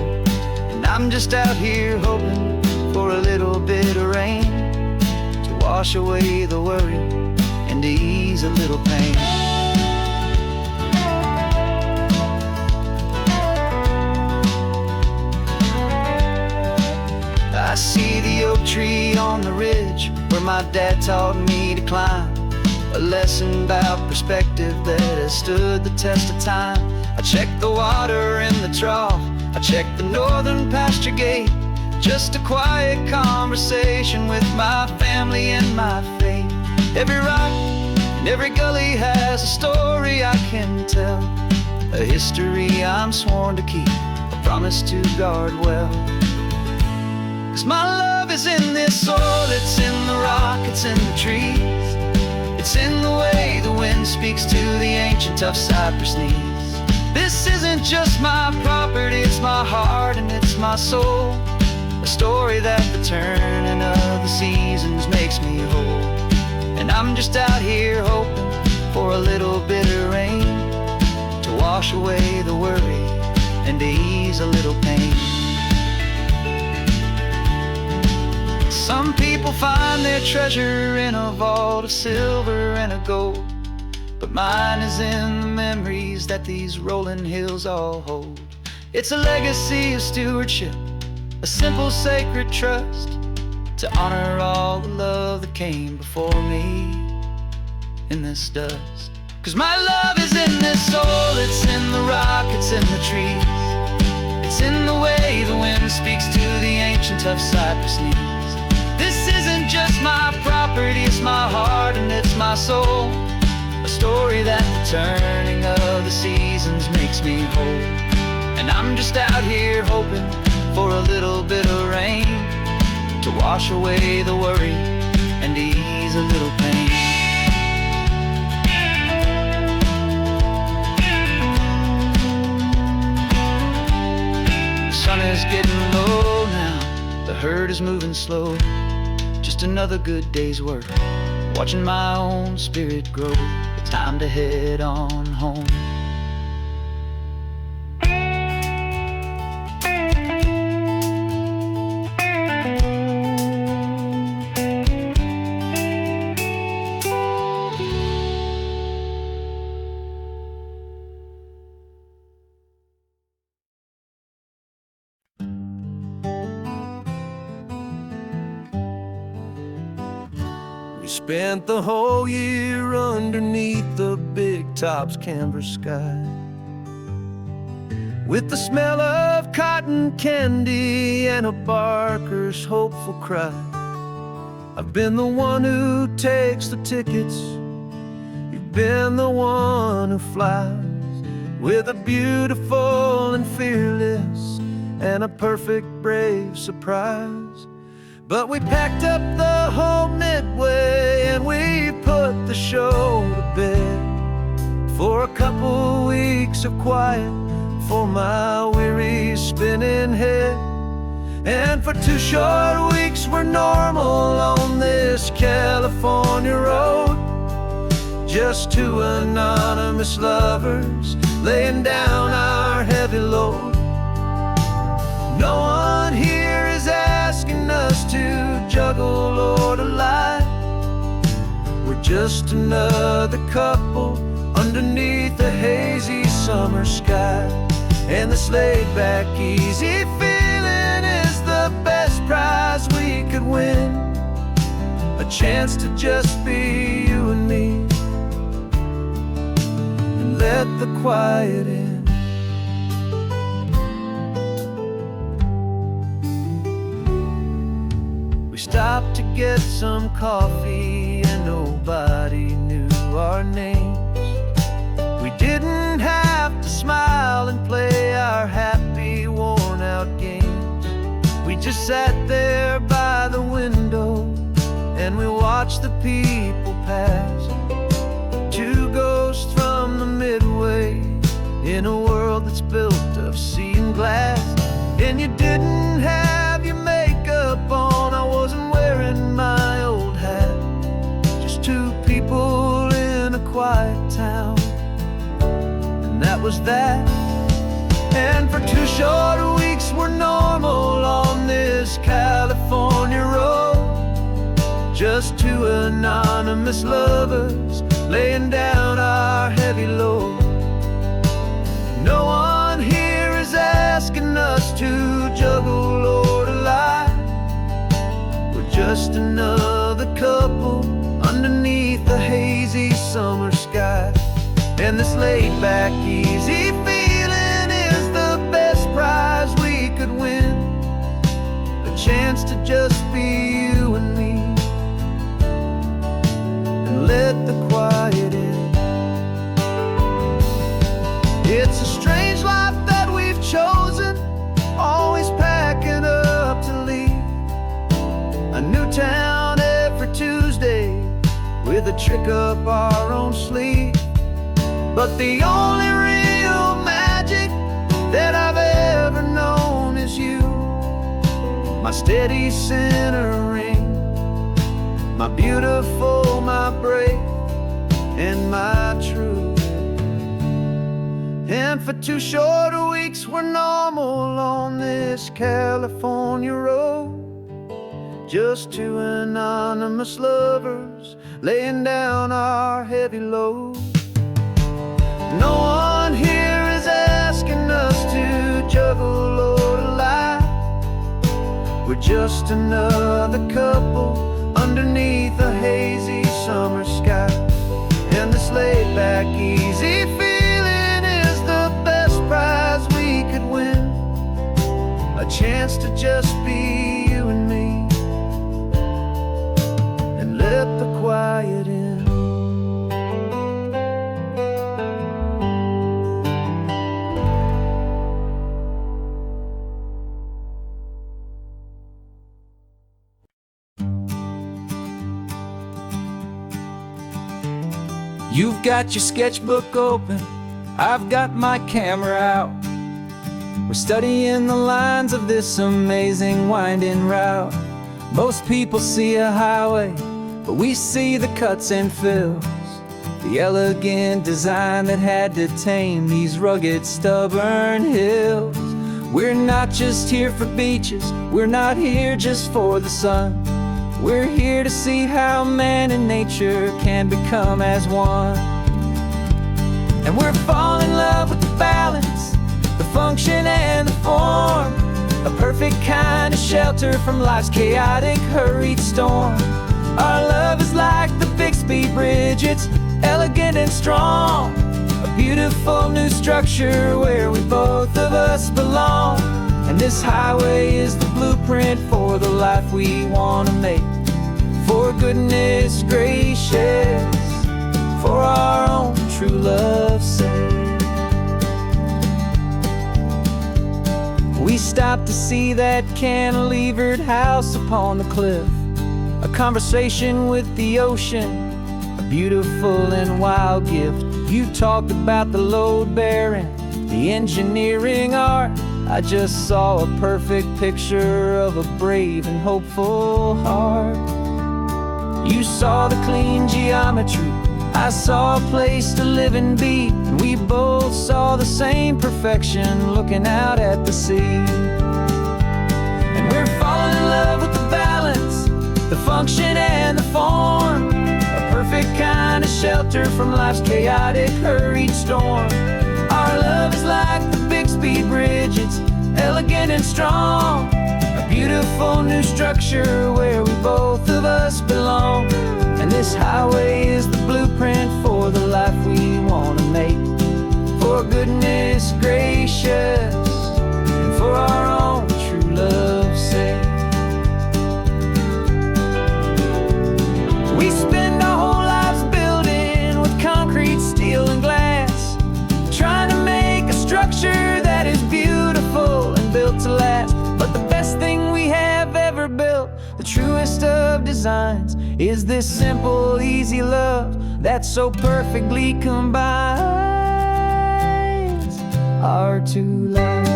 And I'm just out here hoping for a little bit of rain to wash away the worry and to ease a little pain. I see the oak tree on the ridge where my dad taught me to climb, a lesson about perspective that has stood the test of time. I check the water in the trough, I check the northern pasture gate, just a quiet conversation with my family and my faith. Every rock and every gully has a story I can tell, a history I'm sworn to keep, a promise to guard well. 'Cause my love is in this soil, it's in the rock, it's in the trees. It's in the way the wind speaks to the ancient tough cypress knees. This isn't just my property, it's my heart and it's my soul. A story that the turning of the seasons makes me whole. And I'm just out here hoping for a little bit of rain to wash away the worry and to ease a little pain. Some people find their treasure in a vault of silver and a gold, but mine is in the memories that these rolling hills all hold. It's a legacy of stewardship, a simple sacred trust, to honor all the love that came before me in this dust. 'Cause my love is in this soul, it's in the rock, it's in the trees. It's in the way the wind speaks to the ancient tough cypress knees. This isn't just my property, melody, it's my heart and it's my soul. A story that the turning of the seasons makes me whole. And I'm just out here hoping for a little bit of rain to wash away the worry and ease a little pain. The sun is getting low now, the herd is moving slow. Just another good day's work, watching my own spirit grow. Time to head on home. We spent the whole year underneath the big top's canvas sky, with the smell of cotton candy and a barker's hopeful cry. I've been the one who takes the tickets, you've been the one who flies, with a beautiful and fearless and a perfect brave surprise. But we packed up the whole Midway and we put the show to bed for a couple weeks of quiet for my weary spinning head. And for 2 short weeks we're normal on this California road, just 2 anonymous lovers laying down our heavy load. No one here is asking us to juggle or to lie. We're just another couple underneath a hazy summer sky. And this laid-back, easy feeling is the best prize we could win, a chance to just be you and me, and let the quiet in. We stopped to get some coffee and nobody knew our names. We didn't have to smile and play our happy, worn-out games. We just sat there by the window and we watched the people pass. 2 ghosts from the Midway in a world that's built of sea and glass. And you didn't have your makeup on, I wasn't wearing my old hat. Just 2 people in a quiet town, and that was that. And for 2 short weeks we're normal on this California road, just 2 anonymous lovers laying down our heavy load. No one here is asking us to juggle or to lie. We're just another couple underneath the hazy summer sky. And this laid-back, easy feeling is the best prize we could win, a chance to just be you and me, and let the quiet in. It's a strange life that we've chosen, always packing up to leave a new town every Tuesday with a trick up our own sleeve. But the only real magic that I've ever known is you, my steady centering, my beautiful, my brave, and my true. And for 2 short weeks we're normal on this California road, just 2 anonymous lovers laying down our heavy load. No one here is asking us to juggle or to lie. We're just another couple underneath a hazy summer sky. And this laid-back, easy feeling is the best prize we could win, a chance to just be you and me, and let let the quiet in. You've got your sketchbook open, I've got my camera out. We're studying the lines of this amazing winding route. Most people see a highway, but we see the cuts and fills, the elegant design that had to tame these rugged, stubborn hills. We're not just here for beaches, we're not here just for the sun. We're here to see how man and nature can become as one. And we're falling in love with the balance, the function and the form, a perfect kind of shelter from life's chaotic, hurried storm. Our love is like the Bixby Bridge, it's elegant and strong, a beautiful new structure where we both of us belong. And this highway is the blueprint for the life we want to make. For goodness gracious, for our own true love's sake. We stopped to see that cantilevered house upon the cliff, a conversation with the ocean, a beautiful and wild gift. You talked about the load bearing, the engineering art. I just saw a perfect picture of a brave and hopeful heart. You saw the clean geometry, I saw a place to live and be, and we both saw the same perfection looking out at the sea. And we're falling in love with the balance, the function and the form, a perfect kind of shelter from life's chaotic, hurried storm. Our love is like the Bixby Bridge, it's elegant and strong, a beautiful new structure where we both of us belong. And this highway is the blueprint for the life we want to make. For goodness gracious, and for our own true love's sake. We spend our whole lives building with concrete, steel and glass, trying to make a structure that is beautiful and built to last. But the best thing we have ever built, the truest of designs, is this simple, easy love that so perfectly combines our two lives.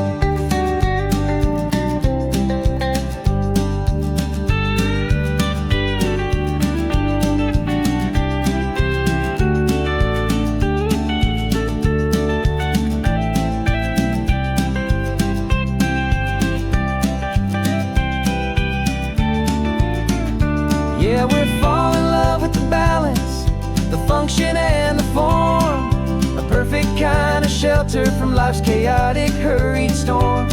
Yeah, we're falling in love with the balance, the function and the form, a perfect kind of shelter from life's chaotic, hurried storm.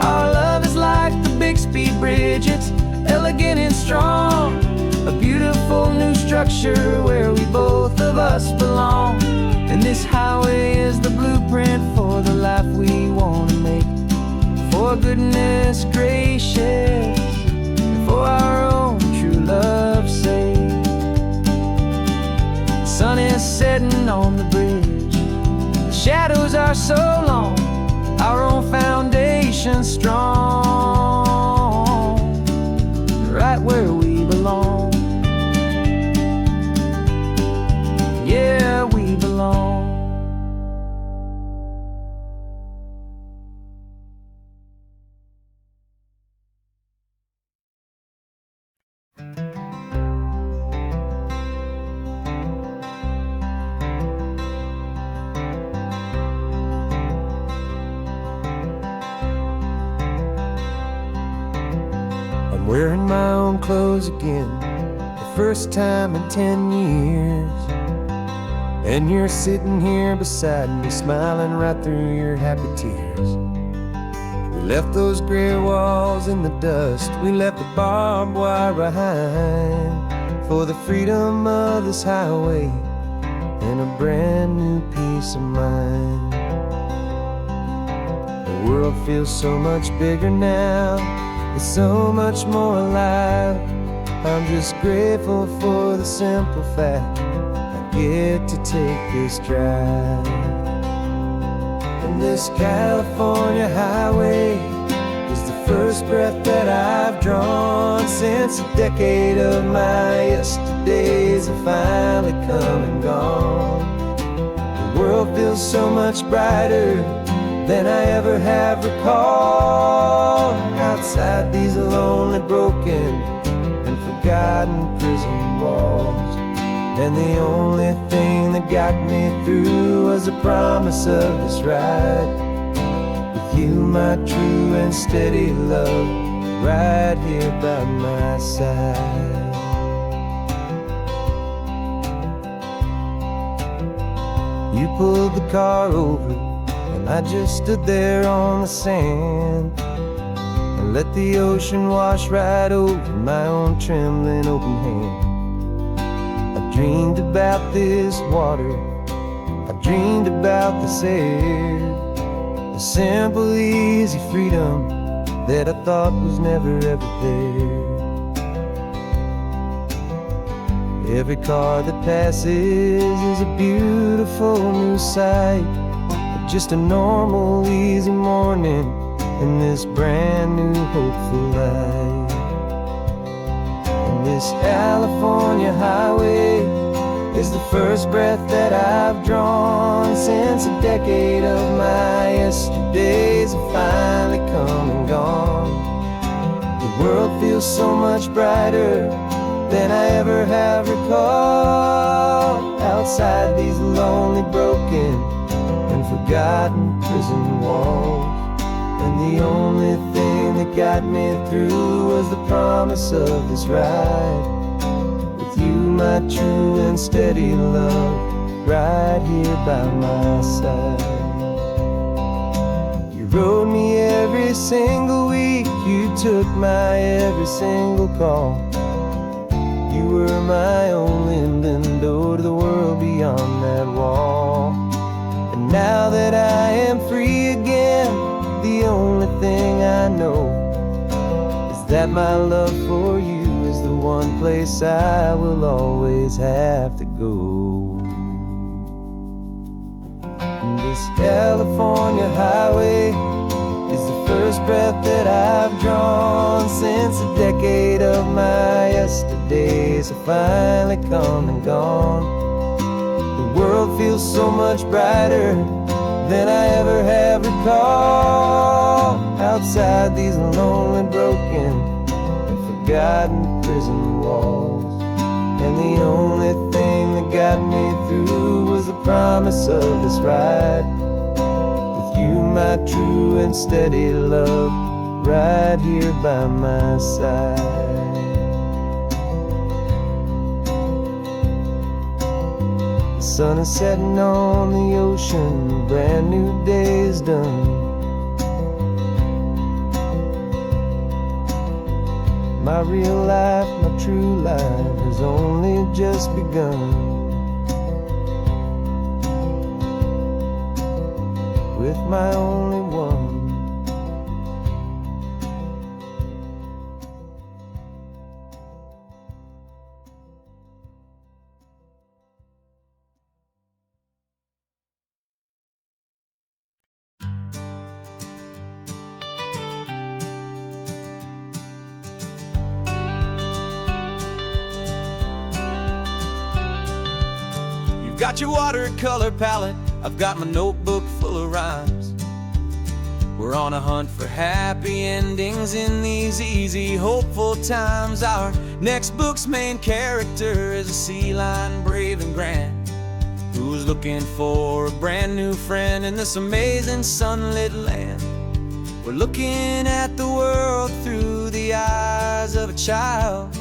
Our love is like the Bixby Bridge, it's elegant and strong, a beautiful new structure where we both of us belong. And this highway is the blueprint for the life we want to make. For goodness gracious, and for our own true love's sake. The sun is setting on the bridge, the shadows are so long, our own foundation strong, right where we belong. Yeah, we belong. I'm wearing my own clothes again, the first time in 10 years. And you're sitting here beside me, smiling right through your happy tears. We left those gray walls in the dust, we left the barbed wire behind, for the freedom of this highway and a brand new peace of mind. The world feels so much bigger now, it's so much more alive. I'm just grateful for the simple fact I get to take this drive. And this California highway is the first breath that I've drawn since a decade of my yesterdays have finally come and gone. The world feels so much brighter than I ever have recalled. Outside these lonely, broken, and forgotten prison walls. And the only thing that got me through was the promise of this ride. With you, my true and steady love, right here by my side. You pulled the car over, and I just stood there on the sand and let the ocean wash right over my own trembling open hand. I dreamed about this water, I dreamed about this air, the simple, easy freedom that I thought was never ever there. Every car that passes is a beautiful new sight, but just a normal, easy morning in this brand new, hopeful life. And this California highway is the first breath that I've drawn since a decade of my yesterdays have finally come and gone. The world feels so much brighter than I ever have recalled. Outside these lonely, broken, and forgotten prison walls. And the only thing that got me through was the promise of this ride. With you, my true and steady love, right here by my side. You rode me every single week, you took my every single call. You were my only window to the world beyond that wall. And now that I am free again, the only thing I know is that my love for you is the one place I will always have to go. And this California highway is the first breath that I've drawn since a decade of my yesterdays have finally come and gone. The world feels so much brighter than I ever have recalled. Outside these lonely, broken, and forgotten prison walls. And the only thing that got me through was the promise of this ride. With you, my true and steady love, right here by my side. The sun is setting on the ocean, a brand new day is done. My real life, my true life has only just begun. With my only one. Got your watercolor palette, I've got my notebook full of rhymes. We're on a hunt for happy endings in these easy, hopeful times. Our next book's main character is a sea lion, brave and grand, who's looking for a brand new friend in this amazing sunlit land. We're looking at the world through the eyes of a child,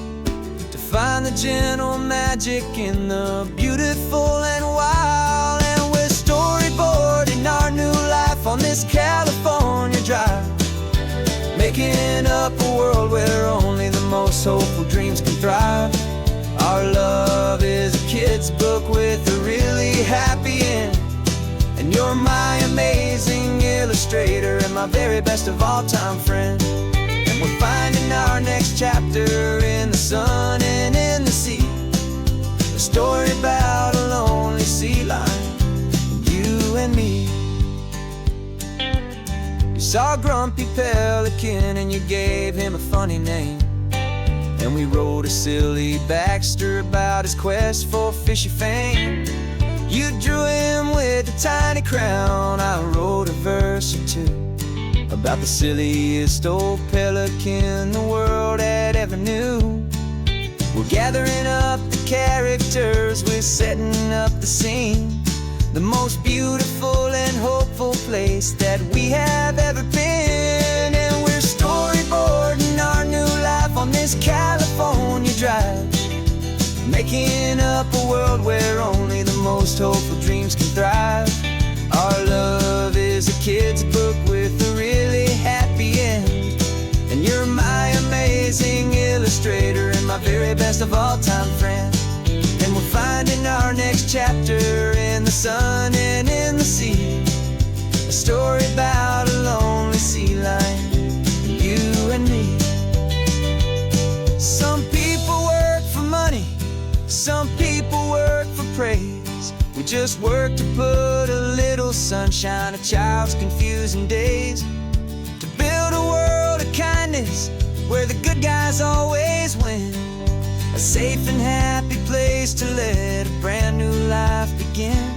find the gentle magic in the beautiful and wild. And we're storyboarding our new life on this California drive, making up a world where only the most hopeful dreams can thrive. Our love is a kid's book with a really happy end, and you're my amazing illustrator and my very best of all time friend. And we're finding our next chapter in the sun saw a grumpy pelican and you gave him a funny name. And we wrote a silly Baxter about his quest for fishy fame. You drew him with a tiny crown, I wrote a verse or two about the silliest old pelican the world had ever knew. We're gathering up the characters, we're setting up the scene, the most beautiful and hopeful place that we have ever been. And we're storyboarding our new life on this California drive, making up a world where only the most hopeful dreams can thrive. Our love is a kid's book with a really happy end, and you're my amazing illustrator and my very best of all time friend. And we're finding our next chapter in the sun and in the sea, a story about a lonely sea lion, you and me. Some people work for money, some people work for praise. We just work to put a little sunshine in a child's confusing days, to build a world of kindness where the good guys always win, a safe and happy place to let a brand new life begin.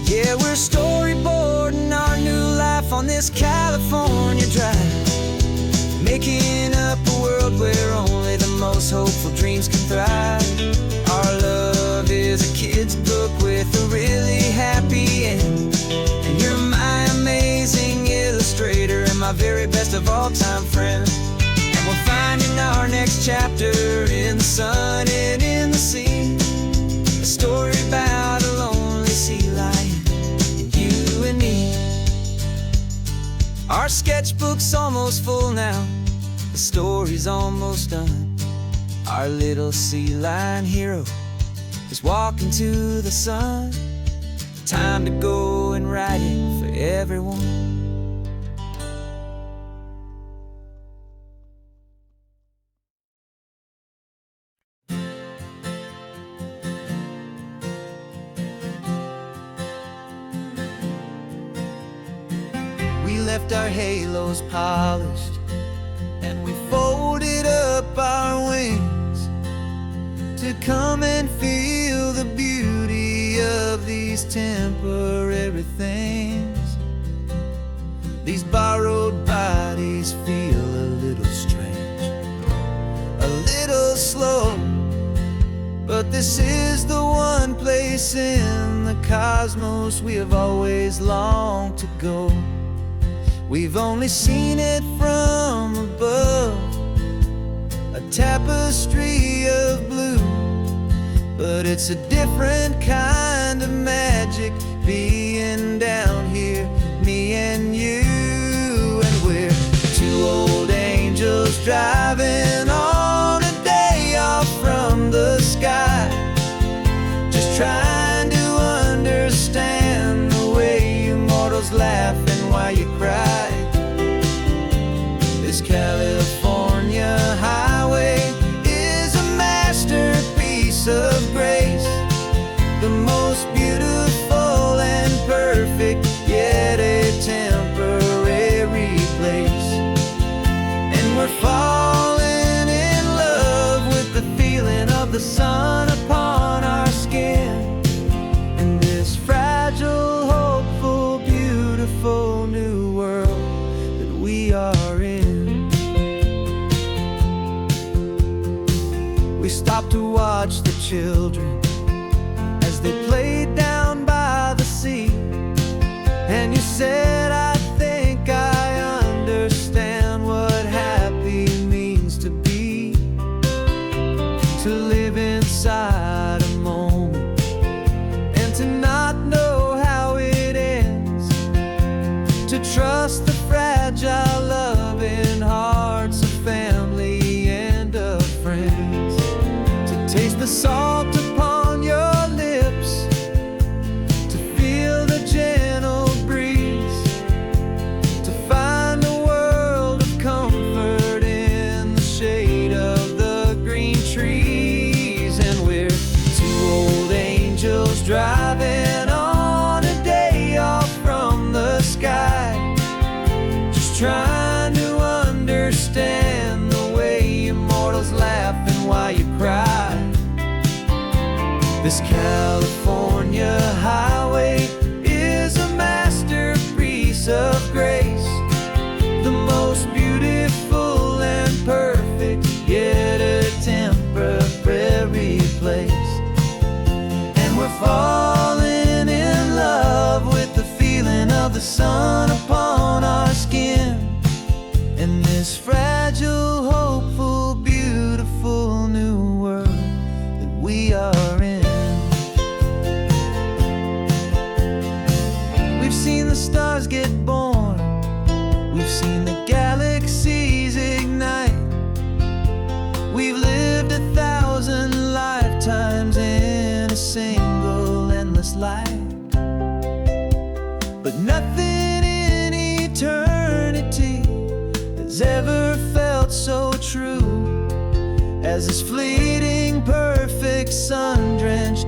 Yeah, we're storyboarding our new life on this California drive, making up a world where only the most hopeful dreams can thrive. Our love is a kid's book with a really happy end, and you're my amazing illustrator and my very best of all time friend. And we're finding our next chapter in the sun and in the sea, a story about a lonely sea lion, you and me. Our sketchbook's almost full now, the story's almost done. Our little sea lion hero is walking to the sun. Time to go and write it for everyone. We left our halos polished and we folded up our wings to come and feel the beauty of these temporary things. These borrowed bodies feel a little strange, a little slow, but this is the one place in the cosmos we have always longed to go. We've only seen it from above, a tapestry of blue, but it's a different kind of magic being down here, me and you. And we're two old angels driving on a day off from the sky, just trying to understand the way you mortals laugh and why you cry. This California highway is a masterpiece of grace, the most beautiful and perfect, yet a temporary place. And we're falling in love with the feeling of the sun upon our skin, in this fragile, hopeful, beautiful new world that we are in. We stopped to watch the children as they played down by the sea, and you said, I think I understand what happy means to be, to live inside a moment and to not know how it ends, to trust the fragile loving hearts of family and of friends, to taste the salt upon We've seen the stars get born, we've seen the galaxies ignite. We've lived 1,000 lifetimes in a single endless life. But nothing in eternity has ever felt so true as this fleeting, perfect, sun-drenched